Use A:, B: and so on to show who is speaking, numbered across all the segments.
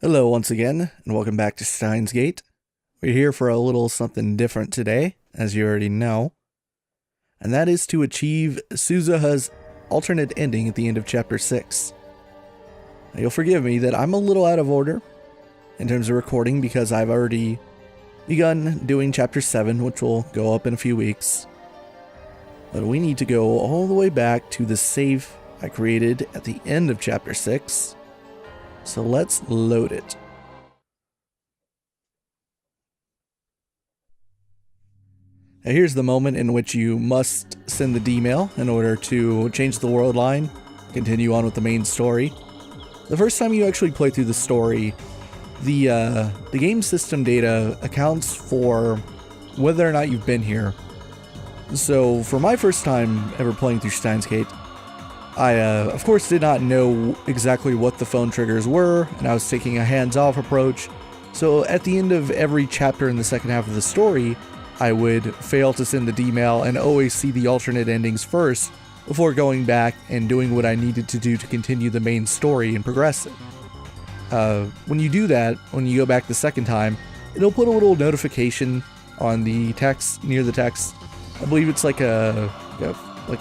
A: Hello once again, and welcome back to Steins Gate. We're here for a little something different today, as you already know. And that is to achieve Suzuha's alternate ending at the end of Chapter 6. Now, you'll forgive me that I'm a little out of order in terms of recording because I've already begun doing Chapter 7, which will go up in a few weeks. But we need to go all the way back to the save I created at the end of Chapter 6. So let's load it. Now here's the moment in which you must send the D-mail in order to change the world line, continue on with the main story. The first time you actually play through the story, the game system data accounts for whether or not you've been here. So for my first time ever playing through Steins Gate, I, of course, did not know exactly what the phone triggers were, and I was taking a hands-off approach. So at the end of every chapter in the second half of the story, I would fail to send the D-mail and always see the alternate endings first before going back and doing what I needed to do to continue the main story and progress it. When you do that, when you go back the second time, it'll put a little notification on the text, near the text. I believe it's like an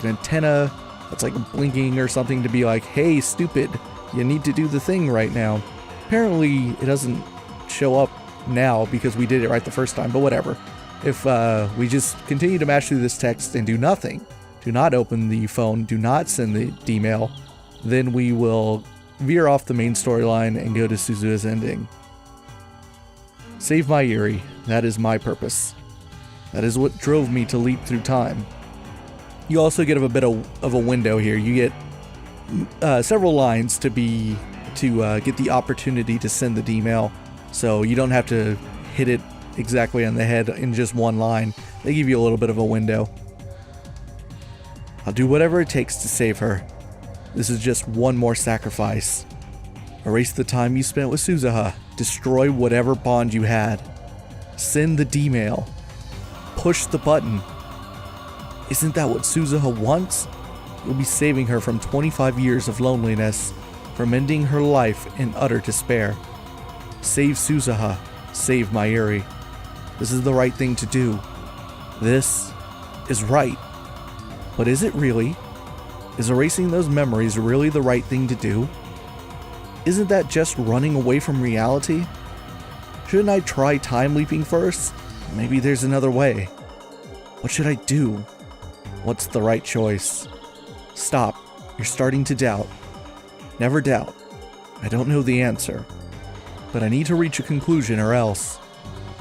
A: antenna. It's like blinking or something to be like, hey, stupid, you need to do the thing right now. Apparently, it doesn't show up now because we did it right the first time, but whatever. If we just continue to mash through this text and do nothing, do not open the phone, do not send the D-mail, then we will veer off the main storyline and go to Suzuha's ending. Save my Yuri. That is my purpose. That is what drove me to leap through time. You also get a bit of a window here. You get several lines to get the opportunity to send the D-mail, so you don't have to hit it exactly on the head in just one line. They give you a little bit of a window. I'll do whatever it takes to save her. This is just one more sacrifice. Erase the time you spent with Suzuha. Destroy whatever bond you had. Send the D-mail. Push the button. Isn't that what Suzuha wants? You'll be saving her from 25 years of loneliness, from ending her life in utter despair. Save Suzuha. Save Mayuri. This is the right thing to do. This is right. But is it really? Is erasing those memories really the right thing to do? Isn't that just running away from reality? Shouldn't I try time leaping first? Maybe there's another way. What should I do? What's the right choice? Stop. You're starting to doubt. Never doubt. I don't know the answer. But I need to reach a conclusion or else.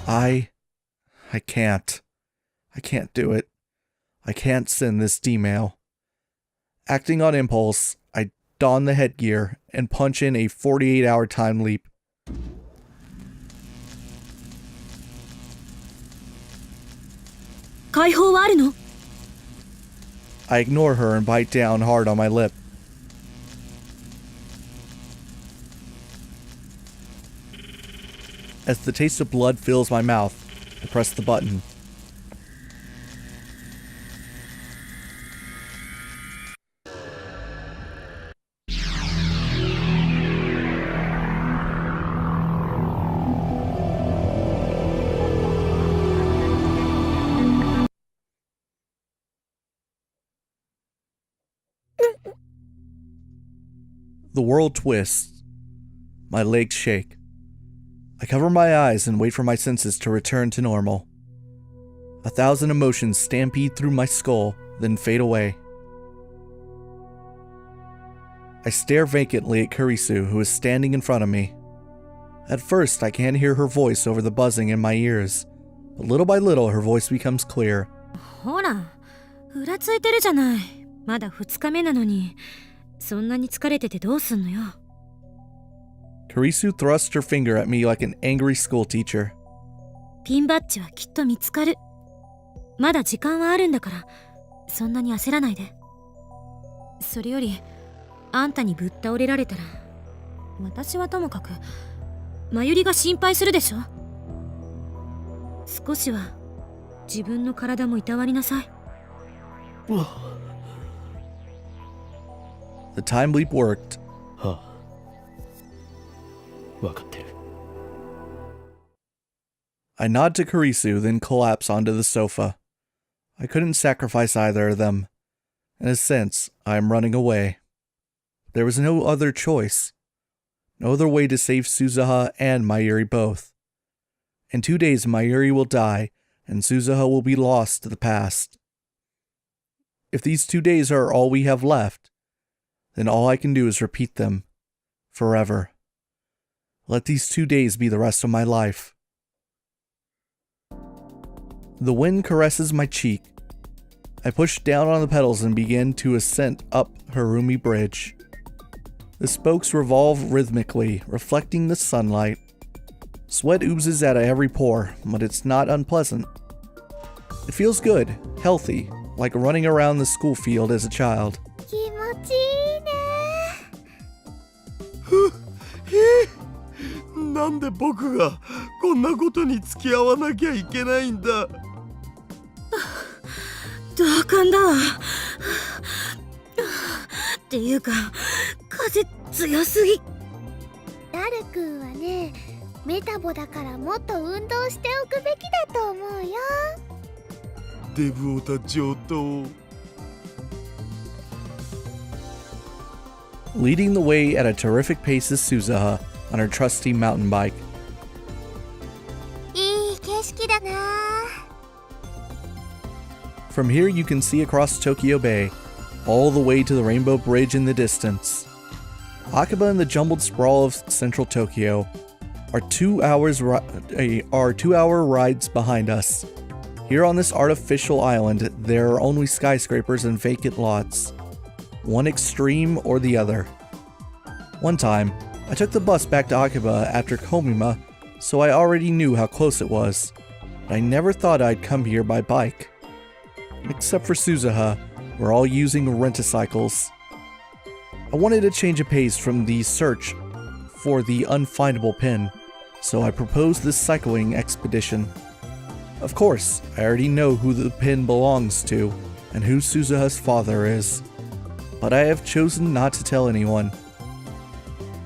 A: I can't. I can't do it. I can't send this D-mail. Acting on impulse, I don the headgear and punch in a 48-hour time leap. I ignore her and bite down hard on my lip. As the taste of blood fills my mouth, I press the button. The world twists. My legs shake. I cover my eyes and wait for my senses to return to normal. 1,000 emotions stampede through my skull, then fade away. I stare vacantly at Kurisu, who is standing in front of me. At first, I can't hear her voice over the buzzing in my ears, but little by little, her voice becomes clear.
B: ほら、ふらついてるじゃない。まだ2日目なのに。そんなに疲れててどうすんのよ。
A: Kurisu thrust her finger at me like an angry school teacher.
B: ピンバッジはきっと見つかる。まだ時間はあるんだから、そんなに焦らないで。それより、あんたにぶっ倒れられたら、私はともかく、まゆりが心配するでしょ。少しは自分の体もいたわりなさい。
A: The time leap worked.
C: はあ、分かってる。
A: I nod to Kurisu, then collapse onto the sofa. I couldn't sacrifice either of them. In a sense, I am running away. There was no other choice. No other way to save Suzuha and Mayuri both. In 2 days, Mayuri will die, and Suzuha will be lost to the past. If these 2 days are all we have left, then all I can do is repeat them. Forever. Let these 2 days be the rest of my life. The wind caresses my cheek. I push down on the pedals and begin to ascend up Harumi Bridge. The spokes revolve rhythmically, reflecting the sunlight. Sweat oozes out of every pore, but it's not unpleasant. It feels good, healthy, like running around the school field as a child.
B: 気持ちいいね。
C: なんで僕がこんなことに付き合わなきゃいけないんだ。
B: 同感だわ。っていうか、風強すぎ。
D: ダル君はね、メタボだからもっと運動しておくべきだと思うよ。
C: デブオタ上等。
A: Leading the way at a terrific pace is Suzuha on her trusty mountain bike.
D: いい景色だな。
A: From here you can see across Tokyo Bay, all the way to the Rainbow Bridge in the distance. Akiba and the jumbled sprawl of central Tokyo are 2 hour rides behind us. Here on this artificial island, there are only skyscrapers and vacant lots. One extreme or the other. One time, I took the bus back to Akiba after Komima, so I already knew how close it was. But I never thought I'd come here by bike. Except for Suzuha, we're all using rent-a-cycles. I wanted a change of pace from the search for the unfindable pin, so I proposed this cycling expedition. Of course, I already know who the pin belongs to, and who Suzuha's father is. But I have chosen not to tell anyone.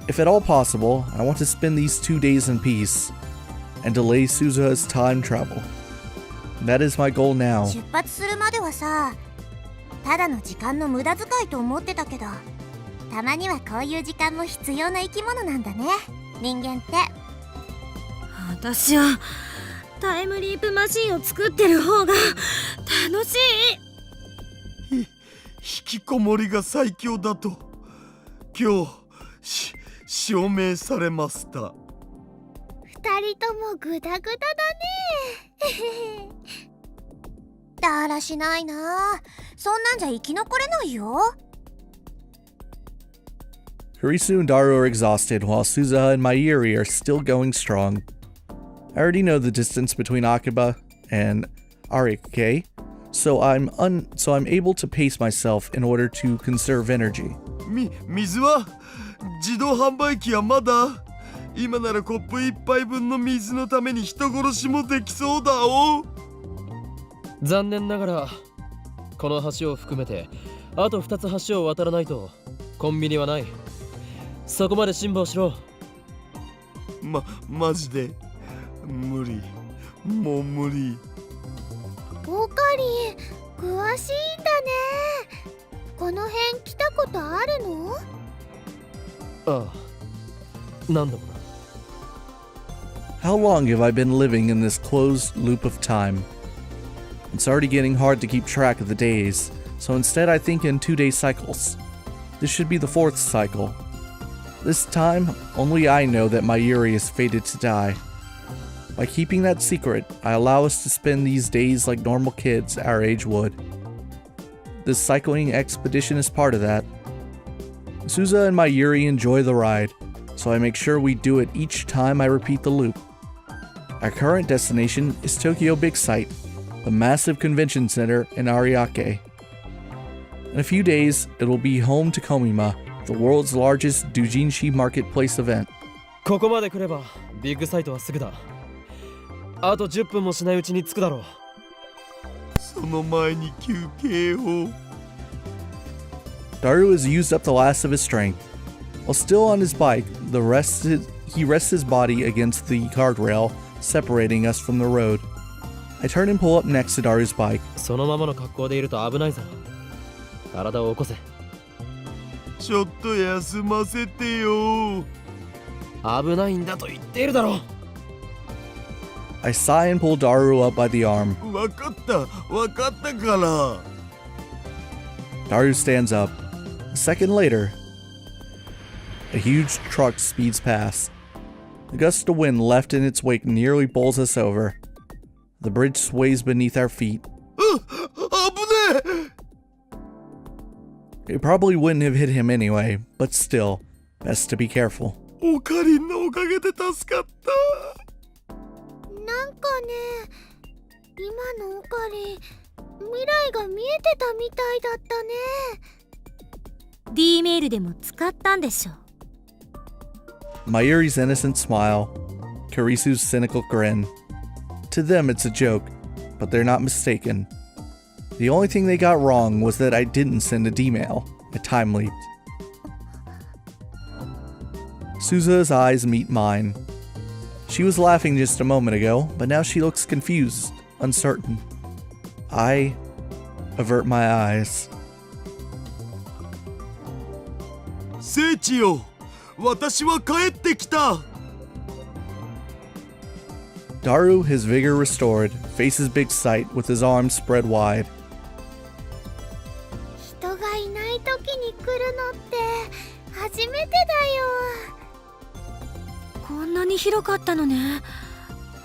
A: If at all possible, I want to spend these 2 days in peace, and delay Suzuha's time travel. That is my goal now.
D: 出発するまではさ、ただの時間の無駄遣いと思ってたけど、たまにはこういう時間も必要な生き物なんだね、人間って。
B: 私はタイムリープマシンを作ってる方が楽しい。
C: 引きこもりが最強だと今日証明されました。
D: 二人ともグダグダだね。だらしないな。そんなんじゃ生き残れないよ。
A: Kurisu and Daru are exhausted while Suzuha and Mayuri are still going strong. I already know the distance between Akiba and Arike, so I'm able to pace myself in order to conserve energy.
C: 水は自動販売機はまだ。今ならコップ1杯分の水のために人殺しもできそうだお。
E: 残念ながらこの橋を含めてあと2つ橋を渡らないとコンビニはない。そこまで辛抱しろ。
C: マジで無理。もう無理。
D: オカリン、詳しいんだね。この辺来たことあるの？
E: ああ、何度もな。
A: How long have I been living in this closed loop of time? It's already getting hard to keep track of the days, so instead I think in 2-day cycles. This should be the 4th cycle. This time, only I know that Mayuri is fated to die. By keeping that secret, I allow us to spend these days like normal kids our age would. This cycling expedition is part of that. Suzuha and Mayuri enjoy the ride, so I make sure we do it each time I repeat the loop. Our current destination is Tokyo Big Sight, the massive convention center in Ariake. In a few days, it will be home to Komima, the world's largest doujinshi marketplace event.
E: ここまで来ればビッグサイトはすぐだ。あと10分もしないうちに着くだろう。
C: その前に休憩を。
A: Daru has used up the last of his strength. While still on his bike, he rests his body against the guardrail separating us from the road. I turn and pull up next to Daru's bike.
E: そのままの格好でいると危ないぞ。体を起こせ。
C: ちょっと休ませてよ。
E: 危ないんだと言っているだろう。
A: I sigh and pull Daru up by the arm.
C: わかったから。
A: Daru stands up. A second later, a huge truck speeds past. A gust of wind left in its wake nearly bowls us over. The bridge sways beneath our feet.
C: 危ねえ。
A: It probably wouldn't have hit him anyway, but still, best to be careful.
C: オカリンのおかげで助かった。
D: なんかね、今のオカリン、未来が見えてたみたいだったね。
B: D メールでも使ったんでしょ。
A: Mayuri's innocent smile, Karisu's cynical grin. To them it's a joke, but they're not mistaken. The only thing they got wrong was that I didn't send a D-mail. I time leaped. Suzuha's eyes meet mine. She was laughing just a moment ago, but now she looks confused, uncertain. I avert my eyes.
C: 聖地よ、私は帰ってきた。
A: Daru, his vigor restored, faces Big Sight with his arms spread wide.
D: 人がいない時に来るのって初めてだよ。
B: こんなに広かったのね。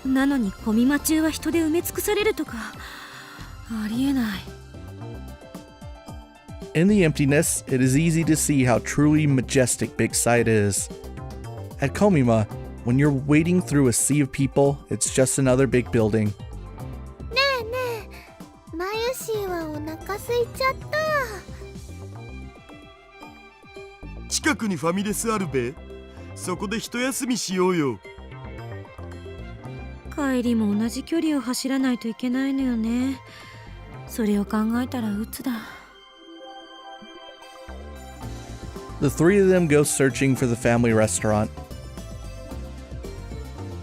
B: なのにコミマ中は人で埋め尽くされるとかありえない。
A: In the emptiness, it is easy to see how truly majestic Big Sight is. At Komima, when you're wading through a sea of people, it's just another big building.
D: ねえねえ、マユシーはお腹空いちゃった。
C: 近くにファミレスあるべ。そこで一休みしようよ。
B: 帰りも同じ距離を走らないといけないのよね。それを考えたら鬱だ。
A: The three of them go searching for the family restaurant.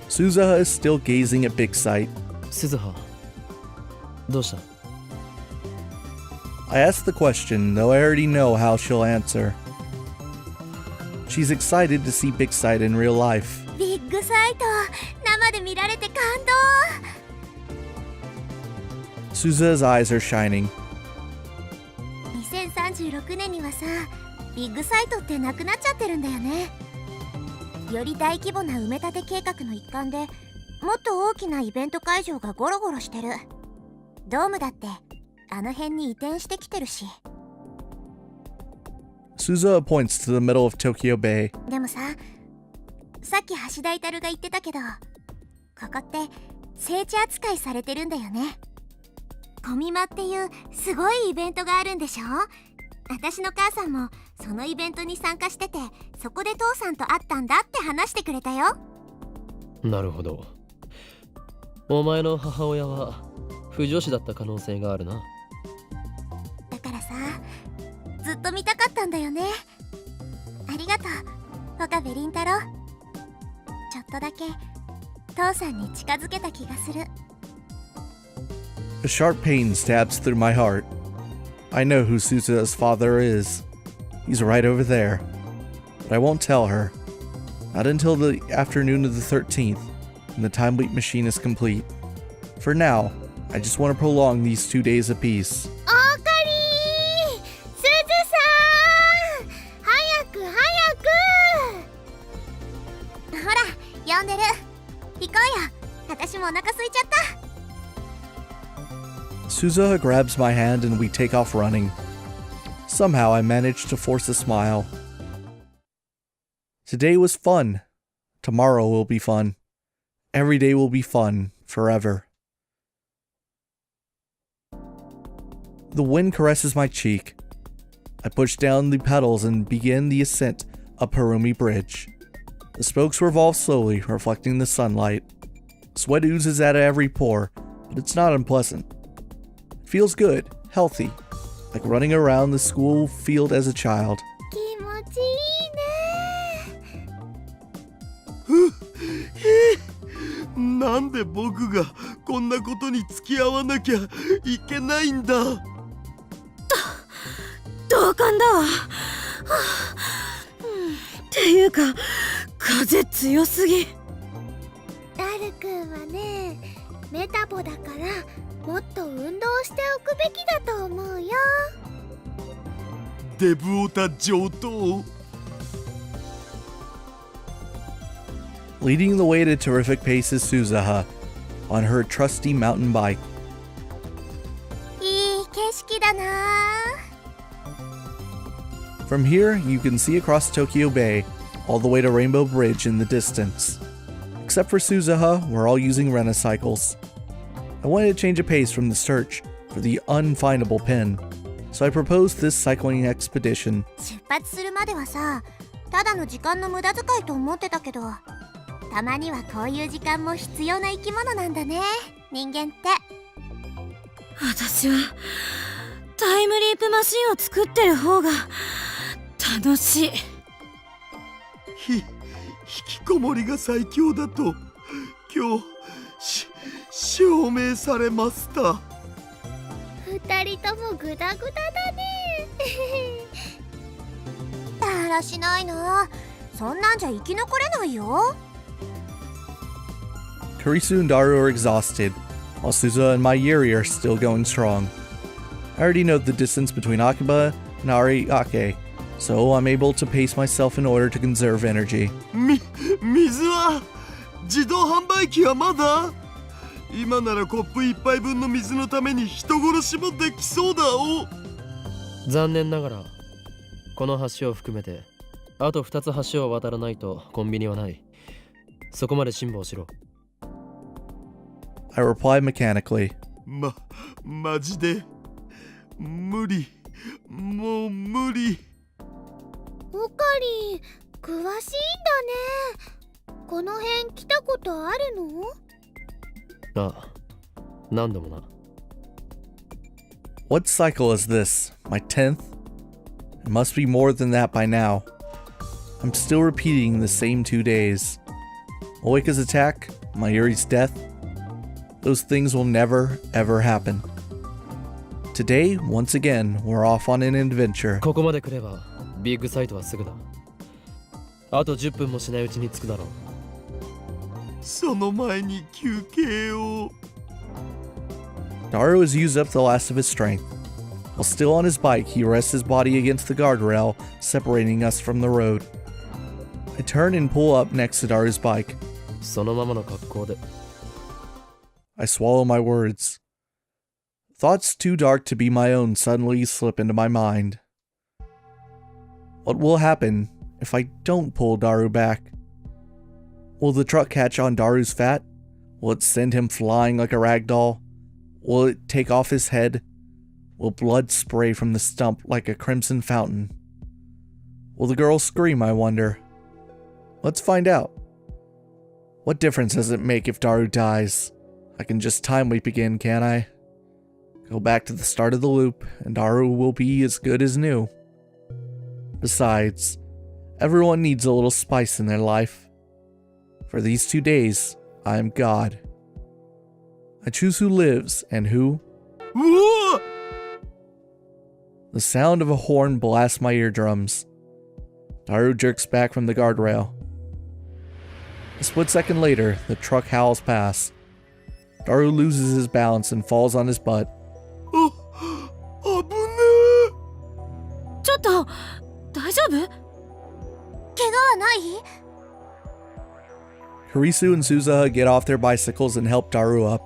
A: Suzuha is still gazing at Big Sight.
E: 鈴葉、どうした？
A: I ask the question, though I already know how she'll answer. She's excited to see Big Sight in real life.
D: ビッグサイト、生で見られて感動。
A: Suzuha's eyes are shining.
D: 2036年にはさ、ビッグサイトってなくなっちゃってるんだよね。より大規模な埋め立て計画の一環で、もっと大きなイベント会場がゴロゴロしてる。ドームだってあの辺に移転してきてるし。
A: Suzuha points to the middle of Tokyo Bay.
D: でもさ、さっき橋田至が言ってたけど、ここって聖地扱いされてるんだよね。コミマっていうすごいイベントがあるんでしょ。私の母さんもそのイベントに参加してて、そこで父さんと会ったんだって話してくれたよ。
E: なるほど。お前の母親は不女子だった可能性があるな。
D: だからさ、ずっと見たかったんだよね。ありがとう、岡部倫太郎。ちょっとだけ父さんに近づけた気がする。
A: A sharp pain stabs through my heart. I know who Suzuha's father is. He's right over there. But I won't tell her. Not until the afternoon of the 13th, when the time leap machine is complete. For now, I just want to prolong these 2 days apiece.
D: オーカリー、すずさん、早く早く。ほら、呼んでる。行こうよ。私もお腹空いちゃった。
A: Suzuha grabs my hand and we take off running. Somehow I manage to force a smile. Today was fun. Tomorrow will be fun. Every day will be fun, forever. The wind caresses my cheek. I push down the pedals and begin the ascent up Harumi Bridge. The spokes revolve slowly, reflecting the sunlight. Sweat oozes out of every pore, but it's not unpleasant. Feels good, healthy, like running around the school field as a child.
D: 気持ちいいね。
C: なんで僕がこんなことに付き合わなきゃいけないんだ。
B: 同感だわ、っていうか風強すぎ。
D: ダルくんはね、メタボだからもっと運動しておくべきだと思うよ。
C: デブオタ上等。
A: Leading the way at a terrific pace is Suzuha on her trusty mountain bike.
D: いい景色だな。
A: From here, you can see across Tokyo Bay all the way to Rainbow Bridge in the distance. Except for Suzuha, we're all using Renacycles. I wanted to change a pace from the search for the unfindable pin, so I proposed this cycling expedition.
D: 出発するまではさ、ただの時間の無駄遣いと思ってたけど、たまにはこういう時間も必要な生き物なんだね、人間って。
B: 私はタイムリープマシンを作ってる方が楽しい。
C: 引きこもりが最強だと今日証明されました。
D: 二人ともグダグダだね。だらしないな。そんなんじゃ生き残れないよ。
A: Kurisu and Daru are exhausted, while Suzuha and my Yuri are still going strong. I already know the distance between Akiba and Ariake, so I'm able to pace myself in order to conserve energy.
C: 水は自動販売機はまだ。今ならコップ一杯分の水のために人殺しもできそうだお。
E: 残念ながらこの橋を含めてあと2つ橋を渡らないとコンビニはない。そこまで辛抱しろ。
A: I replied mechanically.
C: マジで無理、もう無理。
D: オカリン、詳しいんだね。この辺来たことあるの？
E: ああ、何度もな。
A: What cycle is this? My 10th? It must be more than that by now. I'm still repeating the same 2 days. Oika's attack, Mayuri's death. Those things will never, ever happen. Today, once again, we're off on an adventure.
E: ここまで来ればビッグサイトはすぐだ。あと10分もしないうちに着くだろう。
C: その前に休憩を。
A: Daru has used up the last of his strength. While still on his bike, he rests his body against the guardrail, separating us from the road. I turn and pull up next to Daru's bike.
E: そのままの格好で。
A: I swallow my words. Thoughts too dark to be my own suddenly slip into my mind. What will happen if I don't pull Daru back? Will the truck catch on Daru's fat? Will it send him flying like a rag doll? Will it take off his head? Will blood spray from the stump like a crimson fountain? Will the girl scream, I wonder? Let's find out. What difference does it make if Daru dies? I can just time leap again, can't I? Go back to the start of the loop, and Daru will be as good as new. Besides, everyone needs a little spice in their life. For these 2 days, I am God. I choose who lives and who. The sound of a horn blasts my eardrums. Daru jerks back from the guardrail. A split second later, the truck howls past. Daru loses his balance and falls on his butt.
C: 危ねえ。
B: ちょっと大丈夫？
D: 怪我はない？
A: Kurisu and Suzuha get off their bicycles and help Daru up.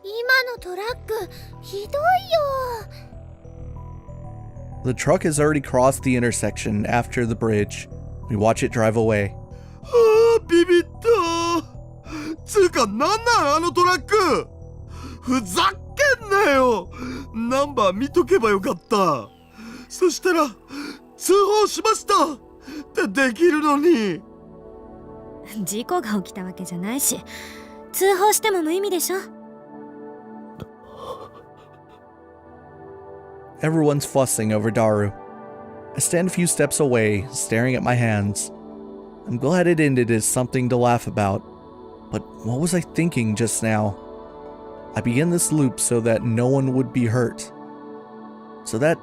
D: 今のトラックひどいよ。
A: The truck has already crossed the intersection after the bridge. We watch it drive away.
C: ビビった。つうかなんなんあのトラック。ふざけんなよ。ナンバー見とけばよかった。そしたら通報しましたってできるのに。
B: 事故が起きたわけじゃないし、通報しても無意味でしょ。
A: Everyone's fussing over Daru. I stand a few steps away, staring at my hands. I'm glad it ended as something to laugh about. But what was I thinking just now? I began this loop so that no one would be hurt. So that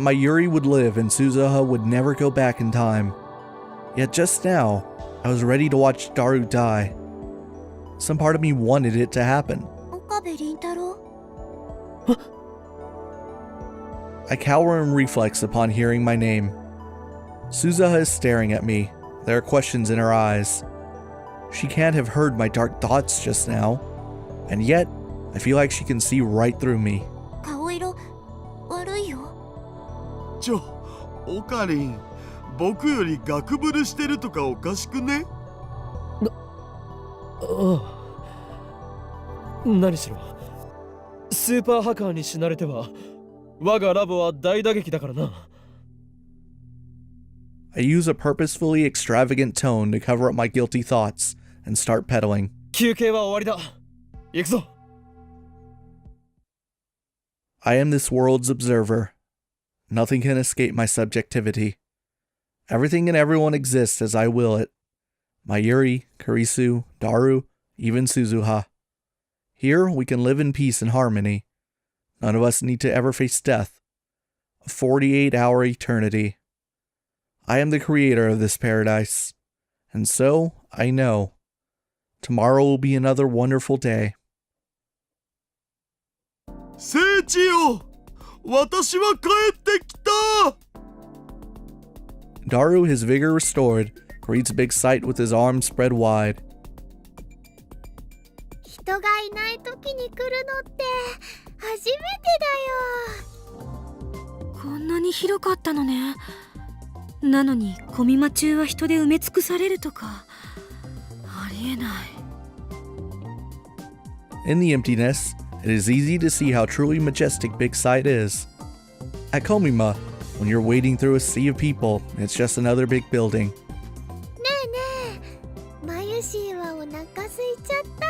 A: my Yuri would live and Suzuha would never go back in time. Yet just now, I was ready to watch Daru die. Some part of me wanted it to happen.
D: 岡部倫太郎
A: I cower in reflex upon hearing my name. Suzuha is staring at me. There are questions in her eyes. She can't have heard my dark thoughts just now. And yet, I feel like she can see right through me.
D: 顔色悪いよ
C: オカリン、僕よりガクブルしてるとかおかしくね？
E: 何しろスーパーハッカーに死なれては我がラボは大打撃だからな。
A: I use a purposefully extravagant tone to cover up my guilty thoughts and start pedaling.
E: 休憩は終わりだ。行くぞ。
A: I am this world's observer. Nothing can escape my subjectivity. Everything and everyone exists as I will it. My Yuri, Kurisu, Daru, even Suzuha. Here we can live in peace and harmony. None of us need to ever face death. A 48-hour eternity. I am the creator of this paradise. And so, I know. Tomorrow will be another wonderful day.
C: 聖地よ、私は帰ってきた。
A: Daru, his vigor restored, greets Big Sight with his arms spread wide.
D: 人がいない時に来るのって初めてだよ
B: こんなに広かったのね。なのにコミマ中は人で埋め尽くされるとかありえない。
A: In the emptiness, it is easy to see how truly majestic Big Sight is. At Komima, when you're wading through a sea of people, it's just another big building.
D: ねえねえマユシーはお腹空いちゃった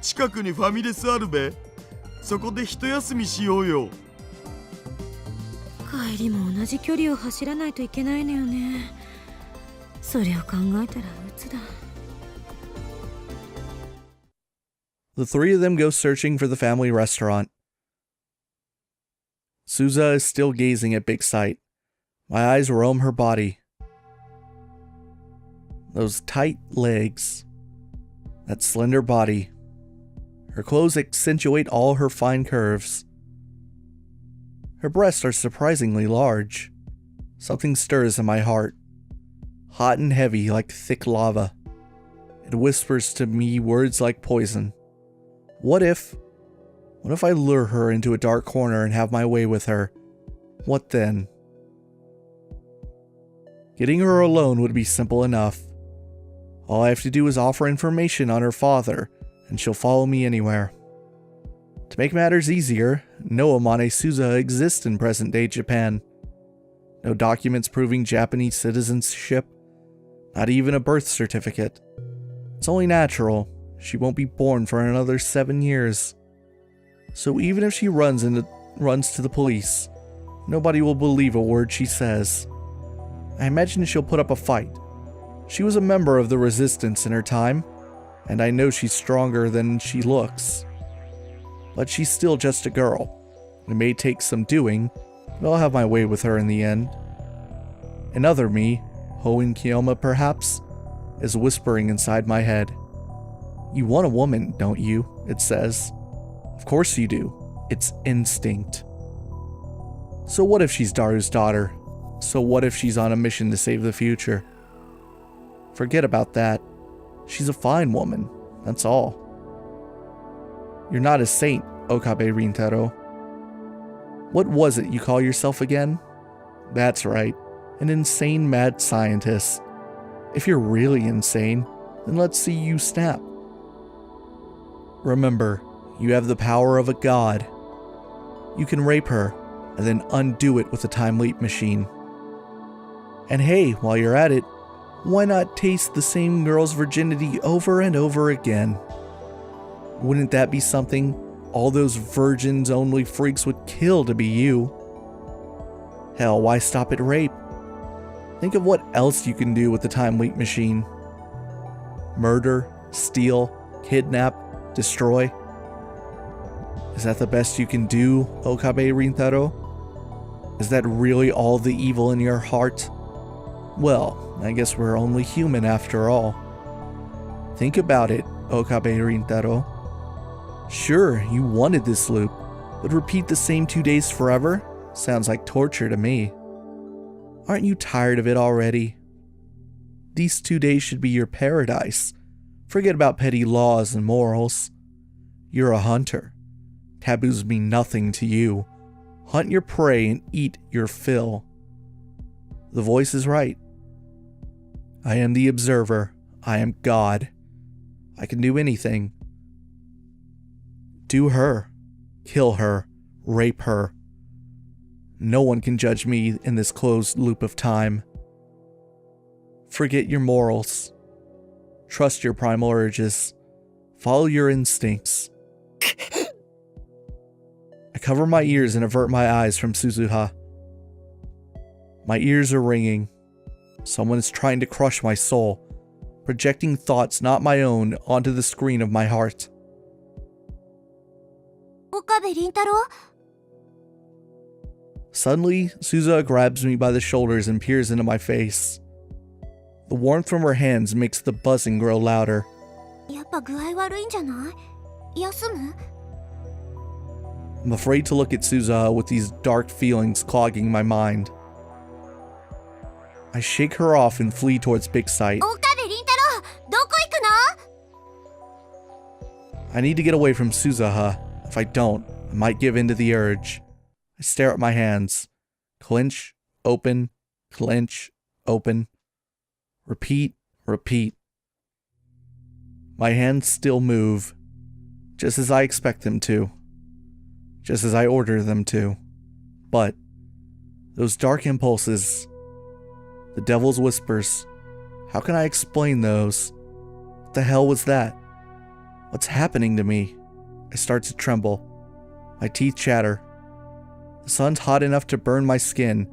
C: 近くにファミレスあるべ。そこで一休みしようよ。
B: 帰りも同じ距離を走らないといけないのよね。それを考えたら鬱だ。
A: The three of them go searching for the family restaurant. Suzuha is still gazing at Big Sight. My eyes roam her body. Those tight legs. That slender body. Her clothes accentuate all her fine curves. Her breasts are surprisingly large. Something stirs in my heart. Hot and heavy like thick lava. It whispers to me words like poison. What if I lure her into a dark corner and have my way with her? What then? Getting her alone would be simple enough. All I have to do is offer information on her father, and she'll follow me anywhere. To make matters easier, no Amane Suzuha exists in present-day Japan. No documents proving Japanese citizenship, not even a birth certificate. It's only natural. She won't be born for another 7 years. So even if she runs to the police, nobody will believe a word she says. I imagine she'll put up a fight. She was a member of the resistance in her time, and I know she's stronger than she looks. But she's still just a girl. It may take some doing, but I'll have my way with her in the end. Another me, Hoen Kiyoma perhaps, is whispering inside my head. You want a woman, don't you? It says. Of course you do. It's instinct. So what if she's Daru's daughter? So what if she's on a mission to save the future? Forget about that. She's a fine woman. That's all. You're not a saint, Okabe Rintaro. What was it you call yourself again? That's right. An insane mad scientist. If you're really insane, then let's see you snap. Remember, you have the power of a god. You can rape her, and then undo it with a time leap machine. And hey, while you're at it, why not taste the same girl's virginity over and over again? Wouldn't that be something all those virgins-only freaks would kill to be you? Hell, why stop at rape? Think of what else you can do with the time leap machine. Murder, steal, kidnap, destroy. Is that the best you can do, Okabe Rintaro? Is that really all the evil in your heart? Well, I guess we're only human after all. Think about it, Okabe Rintaro. Sure, you wanted this loop, but repeat the same 2 days forever? Sounds like torture to me. Aren't you tired of it already? These 2 days should be your paradise. Forget about petty laws and morals. You're a hunter. Taboos mean nothing to you. Hunt your prey and eat your fill. The voice is right. I am the observer. I am God. I can do anything. Do her. Kill her. Rape her. No one can judge me in this closed loop of time. Forget your morals. Trust your primal urges. Follow your instincts. I cover my ears and avert my eyes from Suzuha. My ears are ringing. Someone is trying to crush my soul, projecting thoughts not my own onto the screen of my heart.
D: Okabe Rintaro?
A: Suddenly, Suzuha grabs me by the shoulders and peers into my face. The warmth from her hands makes the buzzing grow louder.
D: やっぱ具合悪いんじゃない？休む？
A: I'm afraid to look at Suzuha with these dark feelings clogging my mind. I shake her off and flee towards Big Sight.
D: 岡部倫太郎、どこ行くの？
A: I need to get away from Suzuha. If I don't, I might give in to the urge. I stare at my hands. Clench, open, clench, open. Repeat, repeat. My hands still move, just as I expect them to. Just as I order them to. But those dark impulses, the devil's whispers, how can I explain those? What the hell was that? What's happening to me? I start to tremble. My teeth chatter. The sun's hot enough to burn my skin,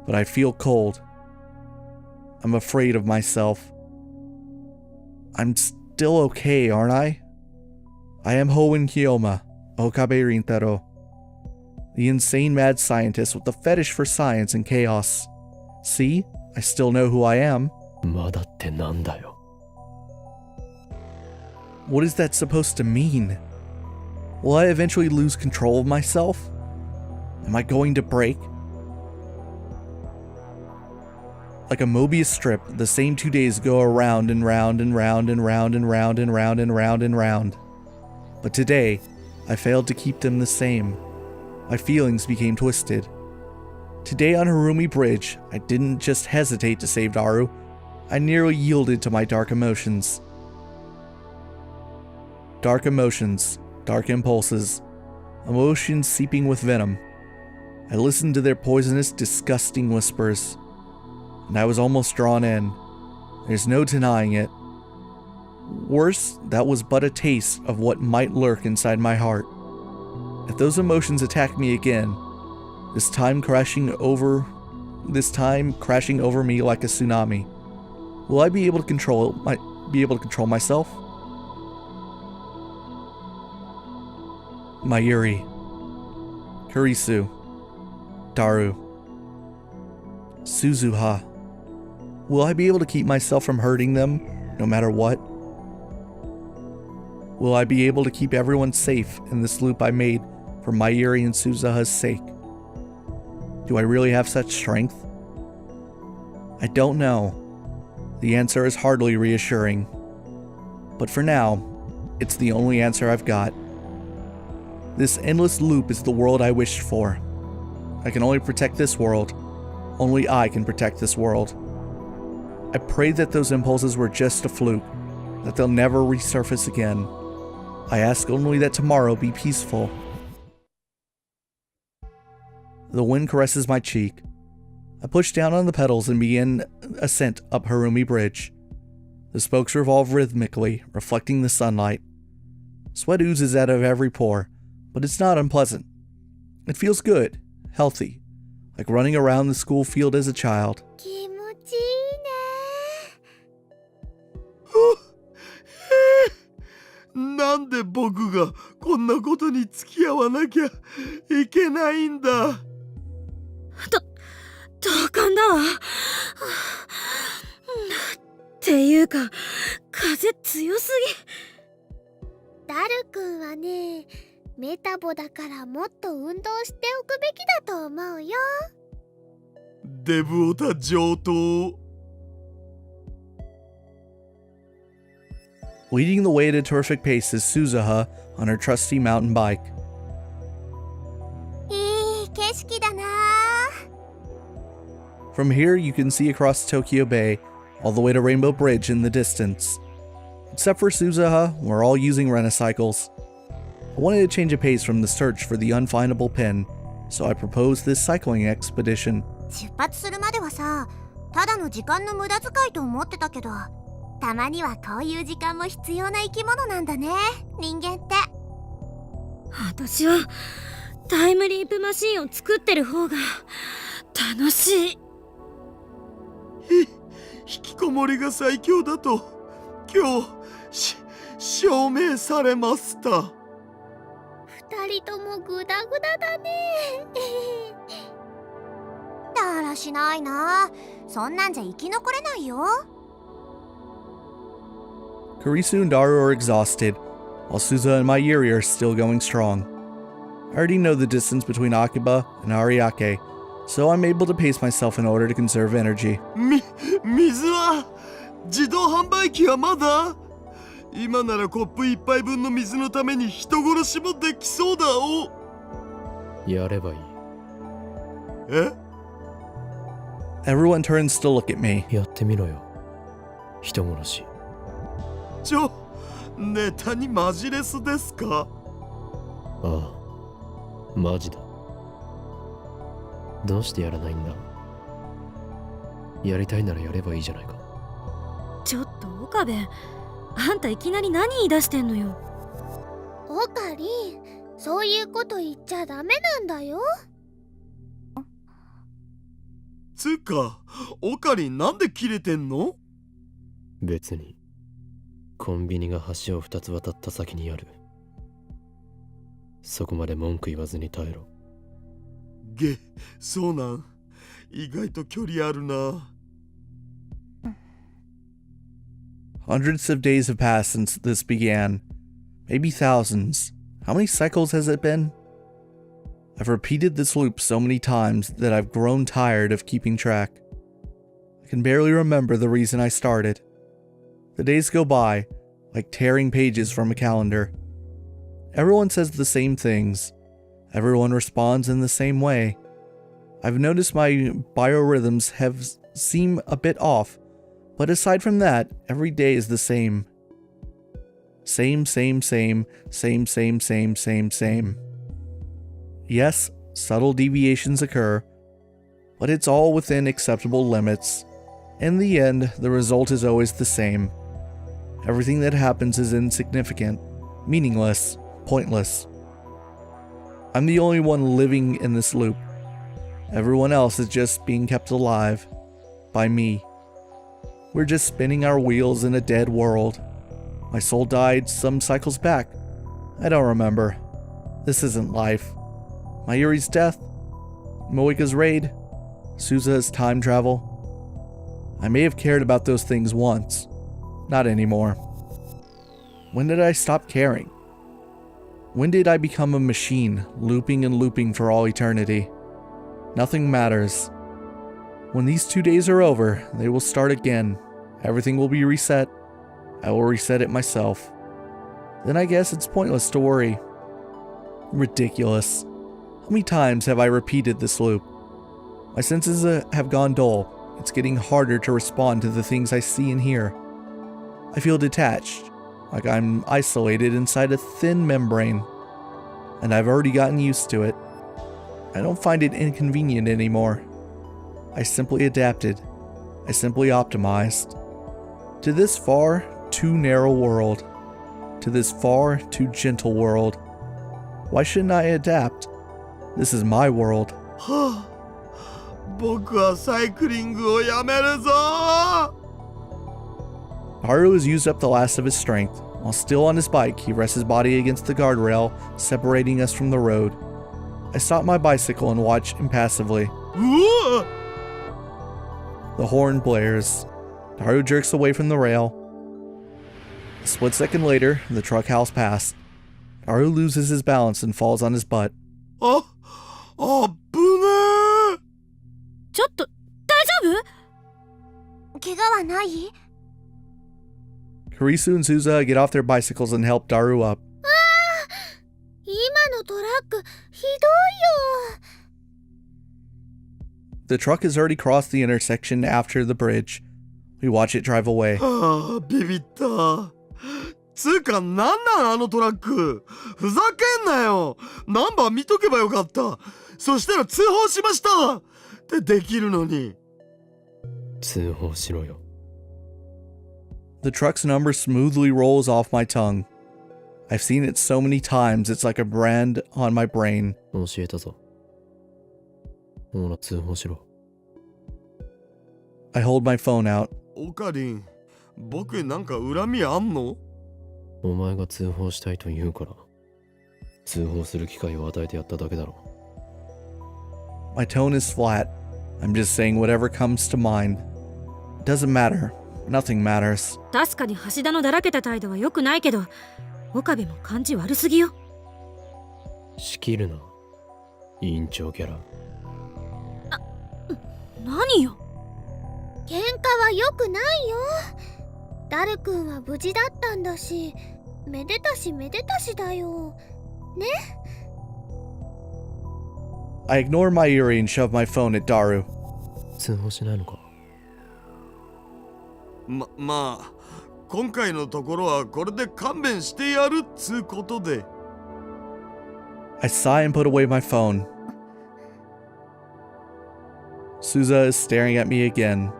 A: but I feel cold. I'm afraid of myself. I'm still okay, aren't I? I am Hoen Kyoma, Okabe Rintaro. The insane mad scientist with the fetish for science and chaos. See? I still know who I am.
E: まだってなんだよ。
A: What is that supposed to mean? Will I eventually lose control of myself? Am I going to break? Like a Mobius strip, the same 2 days go around and round and round and round and round and round and round and round. But today, I failed to keep them the same. My feelings became twisted. Today on Harumi Bridge, I didn't just hesitate to save Daru, I nearly yielded to my dark emotions. Dark emotions, dark impulses, emotions seeping with venom. I listened to their poisonous, disgusting whispers, and I was almost drawn in. There's no denying it. Worse, that was but a taste of what might lurk inside my heart. If those emotions attack me again, this time crashing over me like a tsunami, will I be able to control myself? Mayuri, Kurisu, Daru, Suzuha. Will I be able to keep myself from hurting them, no matter what? Will I be able to keep everyone safe in this loop I made for Mayuri and Suzuha's sake? Do I really have such strength? I don't know. The answer is hardly reassuring. But for now, it's the only answer I've got. This endless loop is the world I wished for. I can only protect this world. Only I can protect this world. I pray that those impulses were just a fluke, that they'll never resurface again. I ask only that tomorrow be peaceful. The wind caresses my cheek. I push down on the pedals and begin ascent up Harumi Bridge. The spokes revolve rhythmically, reflecting the sunlight. Sweat oozes out of every pore, but it's not unpleasant. It feels good, healthy, like running around the school field as a child.
D: 気持ちいいね。
C: なんで僕がこんなことに付き合わなきゃいけないんだ。
B: 同感だわ。っていうか、風強すぎ。
F: ダル君はね、メタボだからもっと運動しておくべきだと思うよ。
C: デブオタ上等。
A: Leading the way at a terrific pace is Suzuha on her trusty mountain bike.
D: いい景色だな。
A: From here, you can see across Tokyo Bay, all the way to Rainbow Bridge in the distance. Except for Suzuha, we're all using Renacycles. I wanted to change a pace from the search for the unfindable pin, so I proposed this cycling expedition.
D: 出発するまではさ、ただの時間の無駄遣いと思ってたけど、たまにはこういう時間も必要な生き物なんだね、人間って。
B: 私はタイムリープマシンを作ってる方が楽しい。
C: 引きこもりが最強だと今日証明されました。
F: 2人ともグダグダだね。
D: だらしないな。そんなんじゃ生き残れないよ。
A: Kurisu and Daru are exhausted, while Suzuha and Mayuri are still going strong. I already know the distance between Akiba and Ariake, so I'm able to pace myself in order to conserve energy.
C: 水は自動販売機はまだ。今ならコップ一杯分の水のために人殺しもできそうだお。
E: やればいい。
C: え？
A: Everyone turns to look at me.
E: やってみろよ。人殺し。
C: ネタにマジレスですか？
E: ああ、マジだ。どうしてやらないんだ？やりたいならやればいいじゃないか。
B: ちょっと岡部、あんたいきなり何言い出してんのよ。
F: オカリン、そういうこと言っちゃダメなんだよ。
C: つうか、オカリンなんでキレてんの？
E: 別に。コンビニが橋を2つ渡った先にある。そこまで文句言わずに耐えろ。
C: そうなん。意外と距離あるな。
A: Hundreds of days have passed since this began. Maybe thousands. How many cycles has it been? I've repeated this loop so many times that I've grown tired of keeping track. I can barely remember the reason I started. The days go by, like tearing pages from a calendar. Everyone says the same things. Everyone responds in the same way. I've noticed my biorhythms seem a bit off, but aside from that, every day is the same. Same. Yes, subtle deviations occur, but it's all within acceptable limits. In the end, the result is always the same. Everything that happens is insignificant, meaningless, pointless. I'm the only one living in this loop. Everyone else is just being kept alive by me. We're just spinning our wheels in a dead world. My soul died some cycles back. I don't remember. This isn't life. Mayuri's death, Moika's raid, Suzuha's time travel. I may have cared about those things once. Not anymore. When did I stop caring? When did I become a machine, looping and looping for all eternity? Nothing matters. When these 2 days are over, they will start again. Everything will be reset. I will reset it myself. Then I guess it's pointless to worry. Ridiculous. How many times have I repeated this loop? My senses have gone dull. It's getting harder to respond to the things I see and hear. I feel detached, like I'm isolated inside a thin membrane, and I've already gotten used to it. I don't find it inconvenient anymore. I simply adapted. I simply optimized. To this far too narrow world. To this far too gentle world. Why shouldn't I adapt? This is my world.
C: 僕はサイクリングをやめるぞ。
A: Haru has used up the last of his strength, While still on his bike, he rests his body against the guardrail, separating us from the road. I stop my bicycle and watch impassively.
C: うわ
A: The horn blares. Daru jerks away from the rail. A split second later, the truck howls past. Daru loses his balance and falls on his butt.
C: あぶねえ
B: ちょっと大丈夫？
D: 怪我はない？
A: Kurisu and Suzuha get off their bicycles and help Daru up.
F: 今のトラックひどいよ。
A: The truck has already crossed the intersection after the bridge. We watch it drive away.
C: はあビビったつうかなんなんあのトラックふざけんなよナンバー見とけばよかったそしたら通報しましたってできるのに
E: 通報しろよ。
A: The truck's number smoothly rolls off my tongue. I've seen it so many times, it's like a brand on my brain.
E: 教えたぞ。ほら通報しろ。
A: I hold my phone out.
C: オカリン僕になんか恨みあんの
E: お前が通報したいと言うから通報する機会を与えてやっただけだろ。
A: My tone is flat. I'm just saying whatever comes to mind. It doesn't matter. Nothing matters.
B: 確かに橋田のだらけた態度は良くないけど、岡部も感じ悪すぎよ。
E: 仕切るな委員長キャラ。
B: 何よ。
F: 喧嘩は良くないよ。ダル君は無事だったんだし、めでたしめでたしだよ。ね？
A: I ignore my earring and shove my phone at Daru.
E: 通報しないのか。
C: まあ今回のところはこれで勘弁してやるっつうことで
A: I sigh and put away my phone. Suzuha is staring at me again.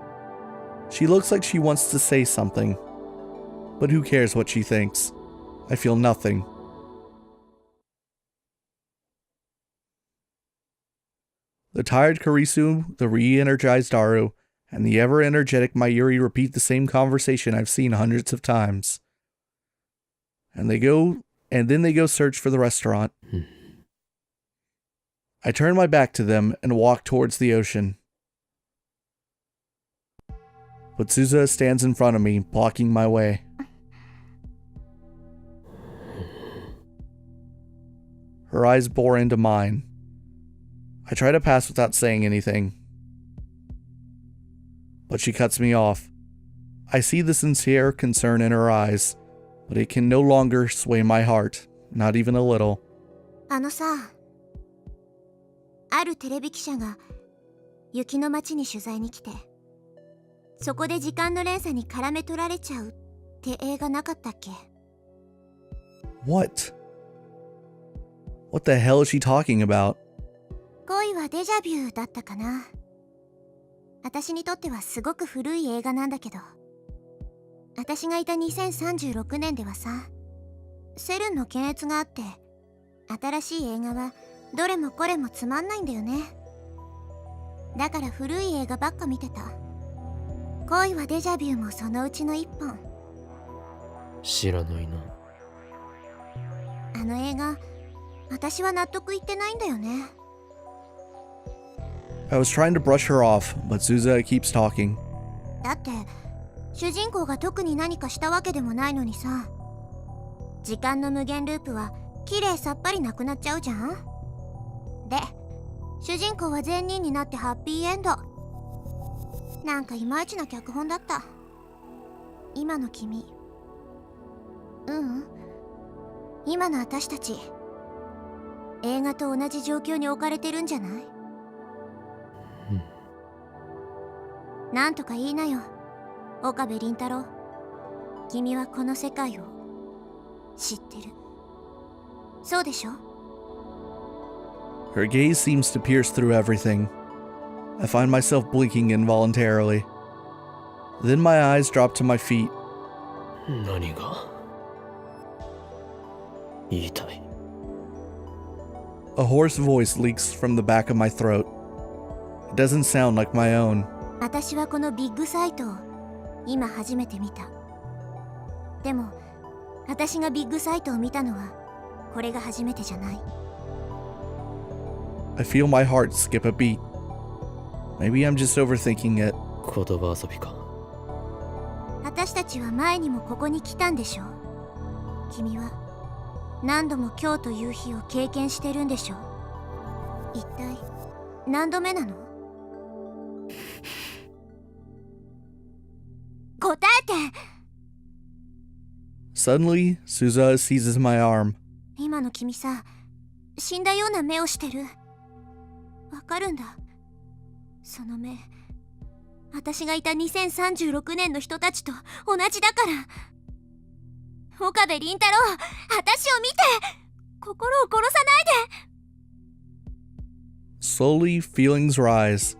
A: She looks like she wants to say something. But who cares what she thinks? I feel nothing. The tired Kurisu, the re-energized Daru, and the ever-energetic Mayuri repeat the same conversation I've seen hundreds of times. And then they go search for the restaurant. I turn my back to them and walk towards the ocean. But Suzuha stands in front of me, blocking my way. Her eyes bore into mine. I try to pass without saying anything. But she cuts me off. I see the sincere concern in her eyes, but it can no longer sway my heart, not even a little.
D: あのさ、あるテレビ記者が雪の街に取材に来て、そこで時間の連鎖に絡め取られちゃうって映画なかったっけ？
A: What? What the hell is she talking about?
D: 恋はデジャビューだったかな。私にとってはすごく古い映画なんだけど、私がいた2036年ではさ、セルンの検閲があって、新しい映画はどれもこれもつまんないんだよね。だから古い映画ばっか見てた。恋はデジャビューもそのうちの一本。
E: 知らないな。
D: あの映画、私は納得いってないんだよね。
A: I was trying to brush her off, but Suzuha keeps talking.
D: だって主人公が特に何かしたわけでもないのにさ、時間の無限ループはきれいさっぱりなくなっちゃうじゃん。で主人公は善人になってハッピーエンド。なんかいまいちな脚本だった。今の君、今の私たち、映画と同じ状況に置かれてるんじゃない？なんとか言いなよ、岡部倫太郎。君はこの世界を知ってる。そうでしょ？
A: Her gaze seems to pierce through everything. I find myself blinking involuntarily. Then my eyes drop to my feet.
E: 何が言いたい？
A: A hoarse voice leaks from the back of my throat. It doesn't sound like my own.
D: 私はこのビッグサイトを今初めて見た。でも私がビッグサイトを見たのはこれが初めてじゃない。
A: I feel my heart skip a beat. Maybe I'm just overthinking it.
E: 言葉遊びか。
D: 私たちは前にもここに来たんでしょ。君は何度も今日という日を経験してるんでしょ。一体何度目なの？答えて。
A: Suddenly, Suzuha seizes my arm.
D: 今の君さ、死んだような目をしてる。わかるんだ。その目、私がいた2036年の人たちと同じだから。岡部倫太郎、私を見て。心を殺さないで。
A: Slowly, feelings rise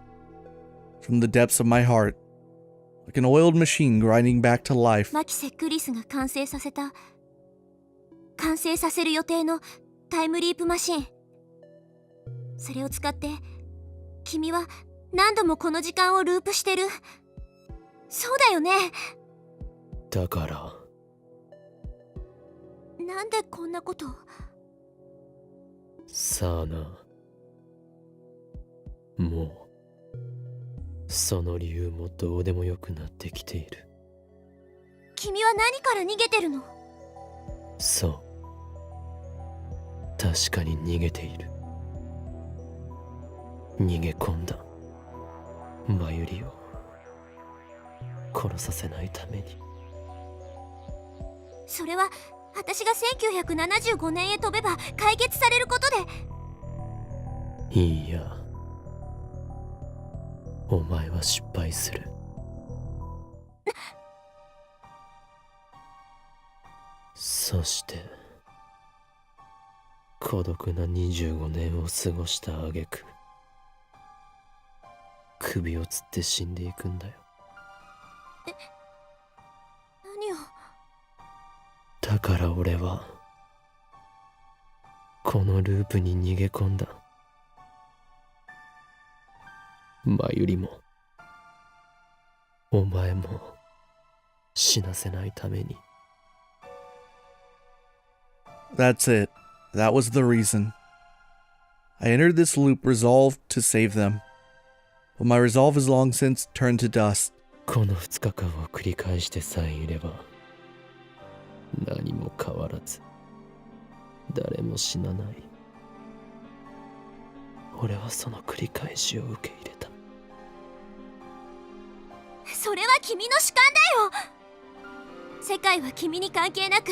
A: from the depths of my heart, like an oiled machine grinding back to life.
D: マキセ・クリスが完成させる予定のタイムリープマシン。それを使って君は何度もこの時間をループしてる。そうだよね。
E: だから
D: なんでこんなこと。
E: さあな。もうその理由もどうでもよくなってきている。
D: 君は何から逃げてるの？
E: そう、確かに逃げている。逃げ込んだマユリを殺させないために。
D: それは私が1975年へ飛べば解決されることで。
E: いいや、お前は失敗する。そして孤独な25年を過ごした挙句、首をつって死んでいくんだよ。
D: 何を。
E: だから俺はこのループに逃げ込んだ。マユリもお前も死なせないために。
A: That's it. That was the reason. I entered this loop resolved to save them, but my resolve has long since turned to dust.
E: この2日間を繰り返してさえいれば何も変わらず誰も死なない。俺はその繰り返しを受け入れた。
D: それは君の主観だよ。世界は君に関係なく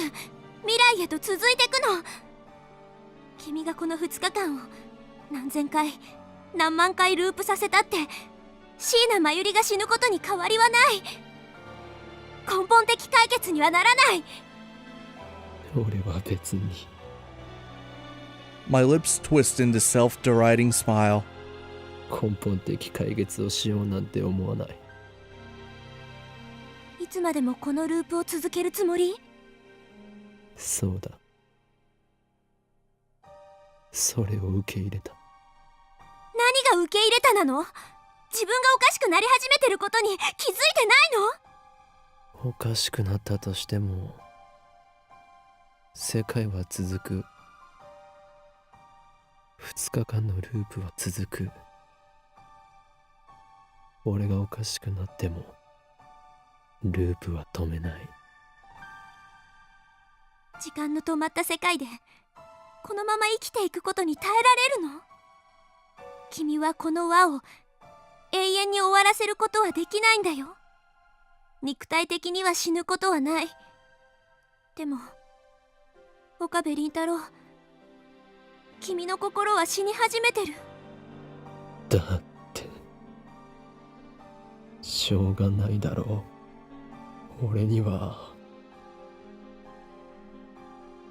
D: 未来へと続いていくの。君がこの2日間を何千回何万回ループさせたって椎名真由里が死ぬことに変わりはない。根本的解決にはならない。
E: 俺は別に。
A: My lips twist into self-deriding smile.
E: 根本的解決をしようなんて思わない。
D: いつまでもこのループを続けるつもり？
E: そうだ。それを受け入れた。
D: 何が受け入れたなの？自分がおかしくなり始めてることに気づいてないの？
E: おかしくなったとしても世界は続く。2日間のループは続く。俺がおかしくなってもループは止めない。
D: 時間の止まった世界でこのまま生きていくことに耐えられるの？君はこの輪を永遠に終わらせることはできないんだよ。肉体的には死ぬことはない。でも岡部倫太郎、君の心は死に始めてる。
E: だってしょうがないだろう。俺には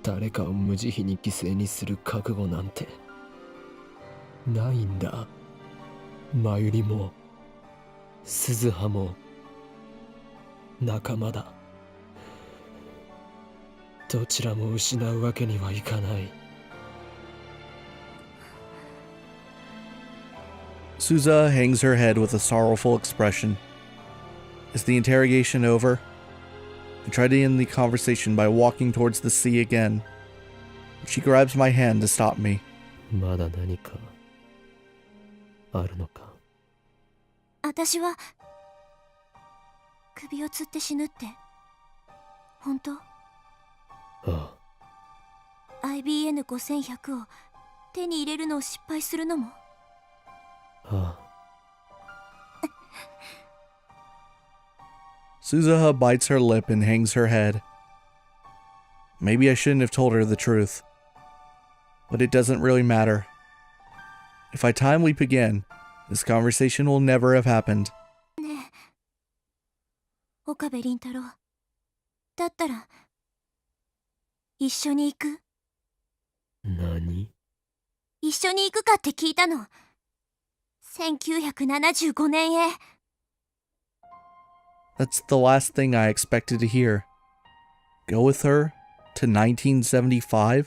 E: 誰かを無慈悲に犠牲にする覚悟なんてないんだ。真由里も鈴葉も仲間だ。どちらも失うわけにはいかない。
A: Suzuha hangs her head with a sorrowful expression. Is the interrogation over? I try to end the conversation by walking towards the sea again. She grabs my hand to stop me.
E: まだ何かあるのか。
D: 私は首を吊って死ぬって本当？
E: ああ、
D: IBN5100 を手に入れるのを失敗するのも？
E: ああ。
A: Suzuha bites her lip and hangs her head. Maybe I shouldn't have told her the truth. But it doesn't really matter. If I time leap again, this conversation will never have happened.
D: ねえ、岡部倫太郎。だったら一緒に行く？
E: 何？
D: 一緒に行くかって聞いたの。1975年へ。
A: That's the last thing I expected to hear. Go with her to 1975?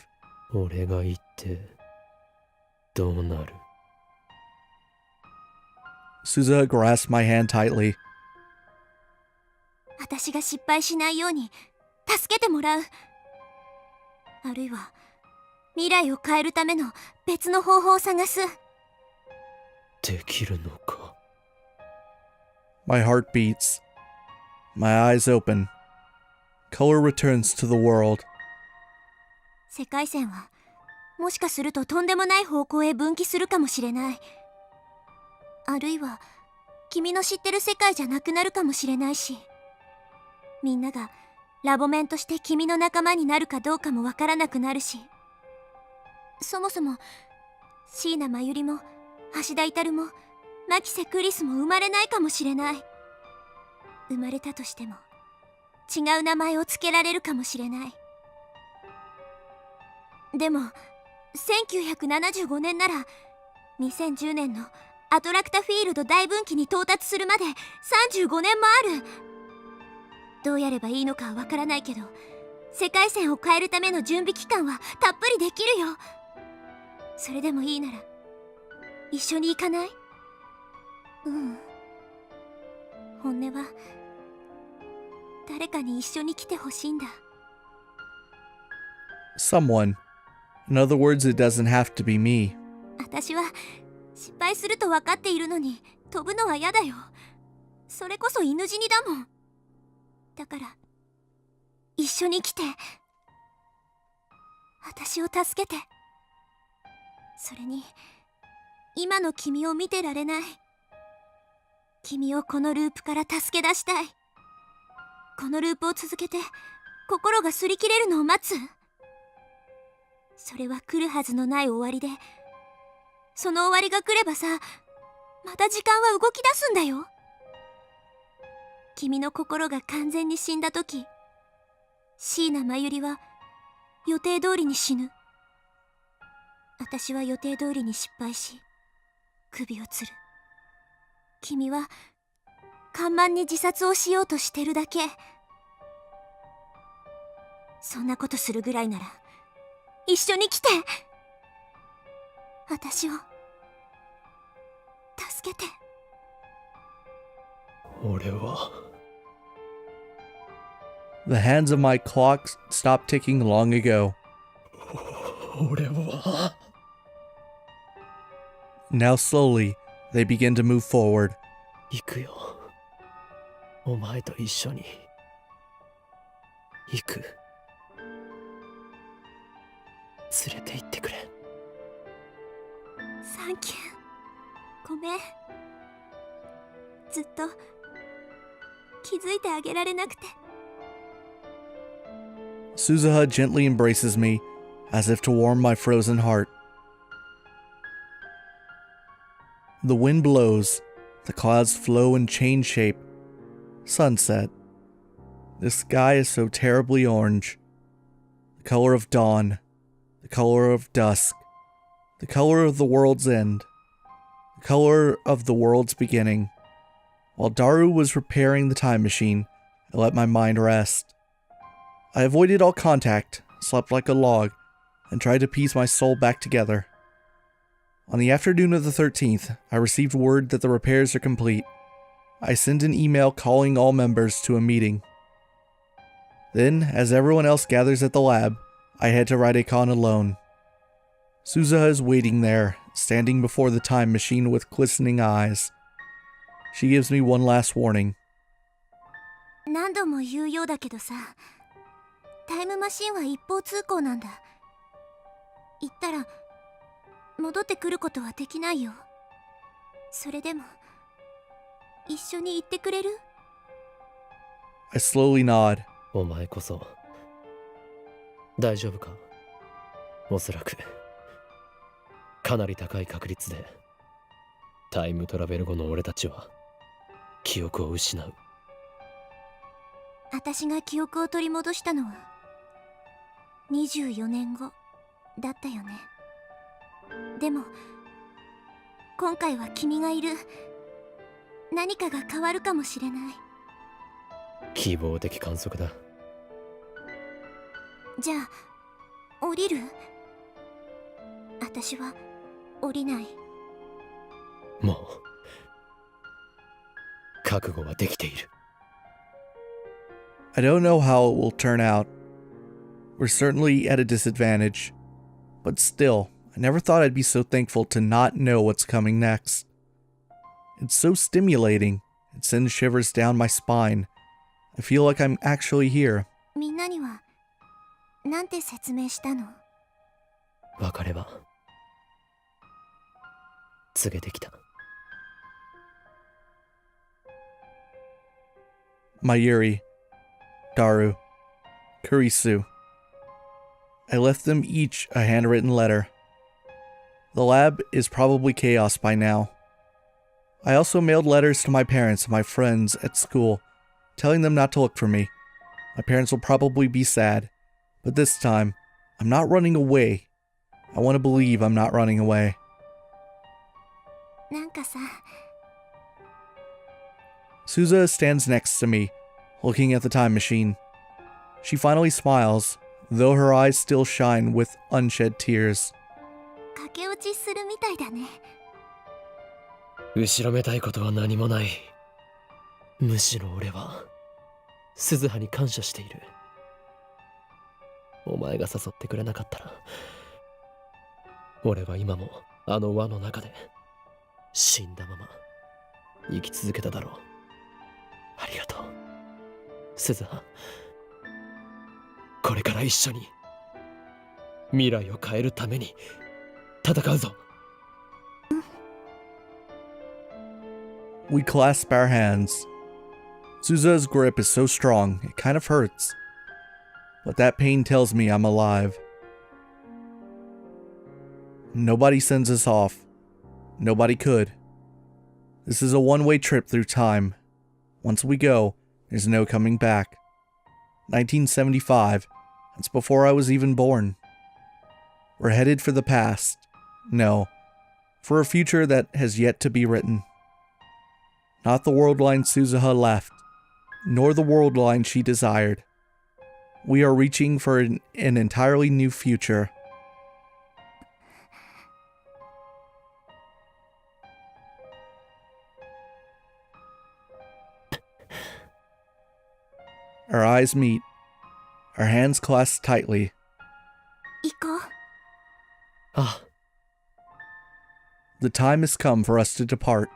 E: 俺が行ってどうなる？
A: Suzuha grasped my hand tightly.
D: 私が失敗しないように助けてもらう。あるいは未来を変えるための別の方法を探す。
E: できるのか？
A: My heart beats. My eyes open. Color returns to the world.
D: 世界線はもしかするととんでもない方向へ分岐するかもしれない。あるいは君の知ってる世界じゃなくなるかもしれないし、みんながラボメンとして君の仲間になるかどうかもわからなくなるし、そもそも椎名真由里も橋田至も牧瀬クリスも生まれないかもしれない。生まれたとしても違う名前を付けられるかもしれない。でも1975年なら2010年のアトラクタフィールド大分岐に到達するまで35年もある。どうやればいいのかはわからないけど、世界線を変えるための準備期間はたっぷりできるよ。それでもいいなら一緒に行かない？うん。本音は誰かに一緒に来てほしいんだ。
A: Someone. In other words, it doesn't have to be me.
D: 私は失敗すると分かっているのに飛ぶのは嫌だよ。それこそ犬死にだもん。だから一緒に来て。私を助けて。それに今の君を見てられない。君をこのループから助け出したい。このループを続けて心が擦り切れるのを待つ。それは来るはずのない終わりで、その終わりが来ればさ、また時間は動き出すんだよ。君の心が完全に死んだ時、椎名真由里は予定通りに死ぬ。私は予定通りに失敗し首を吊る。君は看板に自殺をしようとしてるだけ。そんなことするぐらいなら一緒に来て。私を助けて。
E: 俺は
A: The hands of my clock stopped ticking long ago.
E: 俺は
A: Now slowly, they begin to move forward.
E: 行くよ。お前と一緒に行く。連れて行ってくれ。
D: サンキュー。ごめん。ずっと気づいてあげられなくて。
A: Suzuha gently embraces me, as if to warm my frozen heart. The wind blows, the clouds flow and change shape. Sunset. The sky is so terribly orange. The color of dawn. The color of dusk. The color of the world's end. The color of the world's beginning. While Daru was repairing the time machine, I let my mind rest. I avoided all contact, slept like a log, and tried to piece my soul back together. On the afternoon of the 13th, I received word that the repairs are complete. I sent an email calling all members to a meeting. Then, as everyone else gathers at the lab, I head to Raidekon alone. Suzuha is waiting there, standing before the time machine with glistening eyes. She gives me one last warning.
D: 何度も言うようだけどさ、タイムマシンは一方通行なんだ。行ったら戻ってくることはできないよ。それでも一緒に行ってくれる？
A: I slowly nod.
E: お前こそ大丈夫か？おそらくかなり高い確率でタイムトラベル後の俺たちは記憶を失う。
D: 私が記憶を取り戻したのは24年後だったよね。でも今回は君がいる。何かが変わるかもしれない。
E: 希望的観測だ。
D: じゃあ降りる？私は降りない。
E: もう覚悟はできている。
A: I don't know how it will turn out. We're certainly at a disadvantage. But still, I never thought I'd be so thankful to not know what's coming next. It's so stimulating. It sends shivers down my spine. I feel like I'm actually here.
D: みんなにはなんて説明したの？
E: 別れは告げてきた。
A: Mayuri, Daru, Kurisu. I left them each a handwritten letter. The lab is probably chaos by now. I also mailed letters to my parents and my friends at school, telling them not to look for me. My parents will probably be sad, but this time, I'm not running away. I want to believe I'm not running away.
D: なんかさ、
A: Suzuha stands next to me, looking at the time machine. She finally smiles, though her eyes still shine with unshed tears.
D: 駆け落ちするみたいだね。
E: 後ろめたいことは何もない。むしろ俺は鈴葉に感謝している。お前が誘ってくれなかったら俺は今もあの輪の中で死んだまま生き続けただろう。ありがとう鈴葉。これから一緒に未来を変えるために戦うぞ。
A: We clasp our hands. Suzuha's grip is so strong, it kind of hurts. But that pain tells me I'm alive. Nobody sends us off. Nobody could. This is a one-way trip through time. Once we go, there's no coming back. 1975. That's before I was even born. We're headed for the past. No, for a future that has yet to be written. Not the world line Suzuha left, nor the world line she desired. We are reaching for an entirely new future. Our eyes meet, our hands clasp tightly.
D: 行こう。
E: あ、
A: The time has come for us to depart.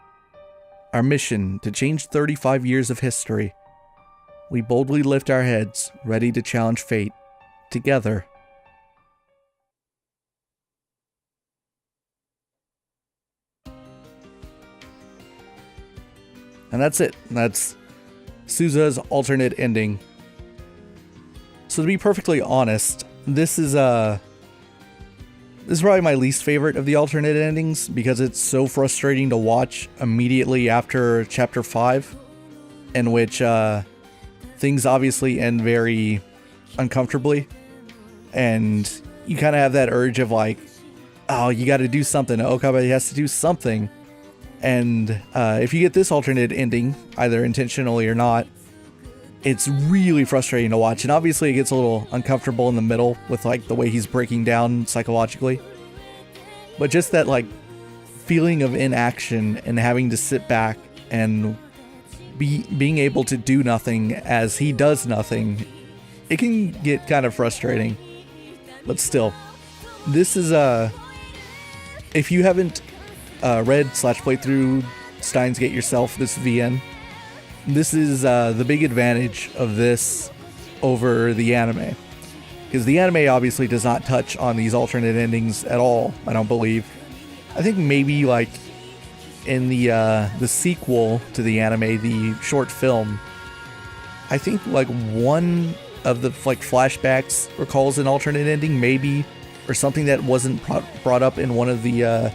A: Our mission to change 35 years of history. We boldly lift our heads, ready to challenge fate. Together. And that's it. That's Suzuha's alternate ending. So to be perfectly honest, this is probably my least favorite of the alternate endings because it's so frustrating to watch immediately after Chapter 5, in which things obviously end very uncomfortably, and you kind of have that urge of like, oh, you got to do something. Okabe has to do something. And if you get this alternate ending, either intentionally or not, it's really frustrating to watch. And obviously it gets a little uncomfortable in the middle with like the way he's breaking down psychologically. But just that like feeling of inaction and having to sit back and being able to do nothing as he does nothing it can get kind of frustrating. But still, this is if you haven't read/played through Steins Gate yourself, this VN, this is the big advantage of this over the anime. Because the anime obviously does not touch on these alternate endings at all, I don't believe. I think maybe like in the sequel to the anime, the short film, I think like one of the like flashbacks recalls an alternate ending, maybe, or something that wasn't brought up in one of the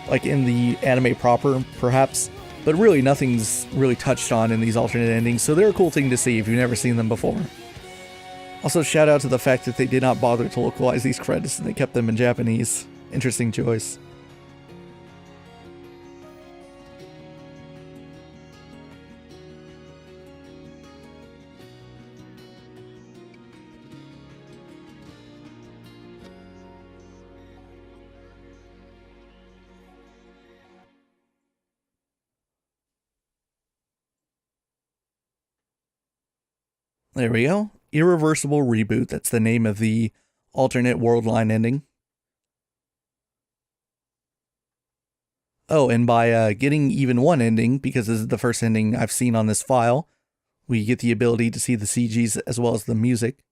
A: like in the anime proper, perhaps. But really, nothing's really touched on in these alternate endings, so they're a cool thing to see if you've never seen them before. Also, shout out to the fact that they did not bother to localize these credits and they kept them in Japanese. Interesting choice. There we go. Irreversible Reboot. That's the name of the alternate world line ending. Oh, and by getting even one ending, because this is the first ending I've seen on this file, we get the ability to see the CGs as well as the music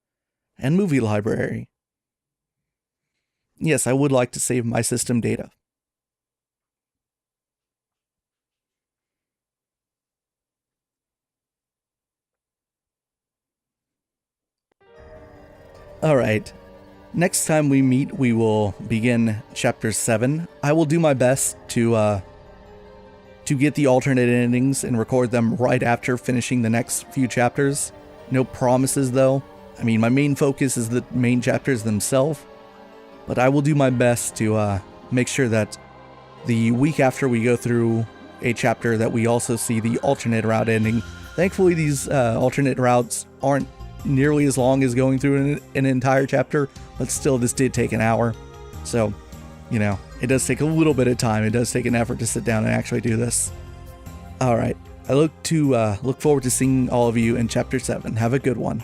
A: and movie library. Yes, I would like to save my system data. Alright, next time we meet, we will begin Chapter 7. I will do my best to get the alternate endings and record them right after finishing the next few chapters. No promises, though. I mean, my main focus is the main chapters themselves, but I will do my best to make sure that the week after we go through a chapter that we also see the alternate route ending. Thankfully, these alternate routes aren't nearly as long as going through an entire chapter, but still, this did take an hour. So, you know, it does take a little bit of time. It does take an effort to sit down and actually do this. All right, I look forward to seeing all of you in Chapter 7. Have a good one.